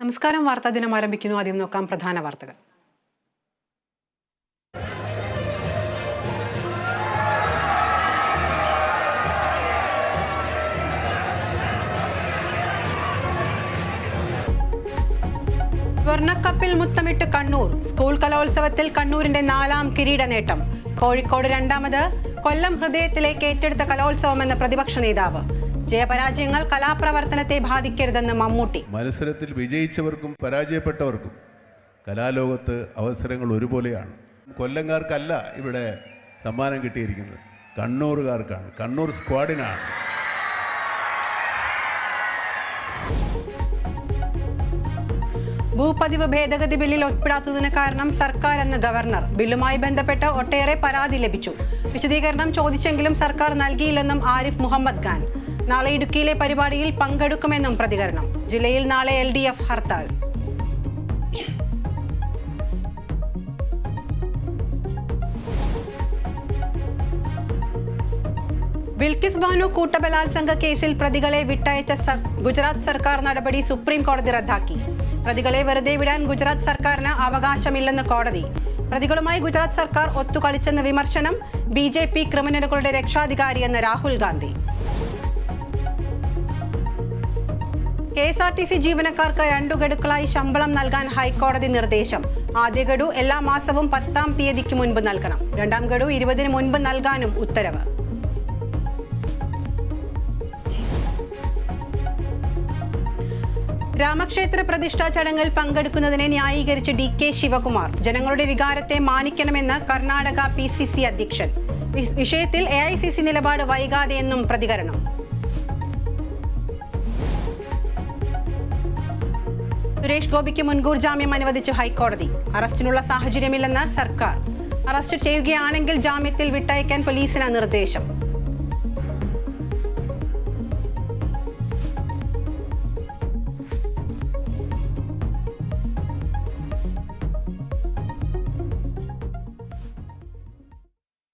നമസ്കാരം. വാർത്താ ദിനം ആരംഭിക്കുന്നു. ആദ്യം നോക്കാം പ്രധാന വാർത്തകൾ. സ്വർണ്ണക്കപ്പിൽ മുത്തമിട്ട് കണ്ണൂർ. സ്കൂൾ കലോത്സവത്തിൽ കണ്ണൂരിന്റെ 4ാം കിരീട നേട്ടം. കോഴിക്കോട് 2ാമത്, കൊല്ലം ഹൃദയത്തിലേക്ക് ഏറ്റെടുത്ത കലോത്സവമെന്ന് പ്രതിപക്ഷ നേതാവ്. ജയപരാജയങ്ങൾ കലാപ്രവർത്തനത്തെ ബാധിക്കരുതെന്ന് മമ്മൂട്ടി. മത്സരത്തിൽ വിജയിച്ചവർക്കും പരാജയപ്പെട്ടവർക്കും കലാലോകത്ത് അവസരങ്ങൾ ഒരുപോലെയാണ്. കൊല്ലംകാർക്കല്ല ഇവിടെ സമ്മാനം കിട്ടിയിരിക്കുന്നത്, കണ്ണൂറുകാർക്കാണ്, കണ്ണൂർ സ്ക്വാഡിനാണ്. ഭൂപതിവ് ഭേദഗതി ബില്ലിൽ ഒപ്പിടാത്തതിന് കാരണം സർക്കാർ എന്ന് ഗവർണർ. ബില്ലുമായി ബന്ധപ്പെട്ട് ഒട്ടേറെ പരാതി ലഭിച്ചു. വിശദീകരണം ചോദിച്ചെങ്കിലും സർക്കാർ നൽകിയില്ലെന്നും ആരിഫ് മുഹമ്മദ് ഖാൻ. നാളെ ഇടുക്കിയിലെ പരിപാടിയിൽ പങ്കെടുക്കുമെന്നും പ്രതികരണം. ജില്ലയിൽ നാളെ LDF ഹർത്താൽ. ബിൽക്കിസ് ബാനു കൂട്ടബലാത്സംഗ കേസിൽ പ്രതികളെ വിട്ടയച്ച ഗുജറാത്ത് സർക്കാർ നടപടി സുപ്രീം കോടതി റദ്ദാക്കി. പ്രതികളെ വെറുതെ വിടാൻ ഗുജറാത്ത് സർക്കാരിന് അവകാശമില്ലെന്ന് കോടതി. പ്രതികളുമായി ഗുജറാത്ത് സർക്കാർ ഒത്തുകളിച്ചെന്ന് വിമർശനം. BJP ക്രിമിനലുകളുടെ രക്ഷാധികാരിയെന്ന് രാഹുൽ ഗാന്ധി. KSRTC ജീവനക്കാർക്ക് 2 ഗഡുക്കളായി ശമ്പളം നൽകാൻ ഹൈക്കോടതി നിർദ്ദേശം. ആദ്യ ഗഡു എല്ലാ മാസവും 10ാം തീയതിക്ക് മുൻപ് നൽകണം. 2ാം ഗഡു 20-ന് മുൻപ് നൽകാനും ഉത്തരവ്. രാമക്ഷേത്ര പ്രതിഷ്ഠാ ചടങ്ങിൽ പങ്കെടുക്കുന്നതിനെ ന്യായീകരിച്ച് DK ശിവകുമാർ. ജനങ്ങളുടെ വികാരത്തെ മാനിക്കണമെന്ന് കർണാടക PCC അധ്യക്ഷൻ. വിഷയത്തിൽ AICC നിലപാട് വൈകാതെയെന്നും പ്രതികരണം. സുരേഷ് ഗോപിക്ക് മുൻകൂർ ജാമ്യം അനുവദിച്ചു ഹൈക്കോടതി. അറസ്റ്റിനുള്ള സാഹചര്യമില്ലെന്ന് സർക്കാർ. അറസ്റ്റ് ചെയ്യുകയാണെങ്കിൽ ജാമ്യത്തിൽ വിട്ടയക്കാൻ പോലീസിന് നിർദ്ദേശം.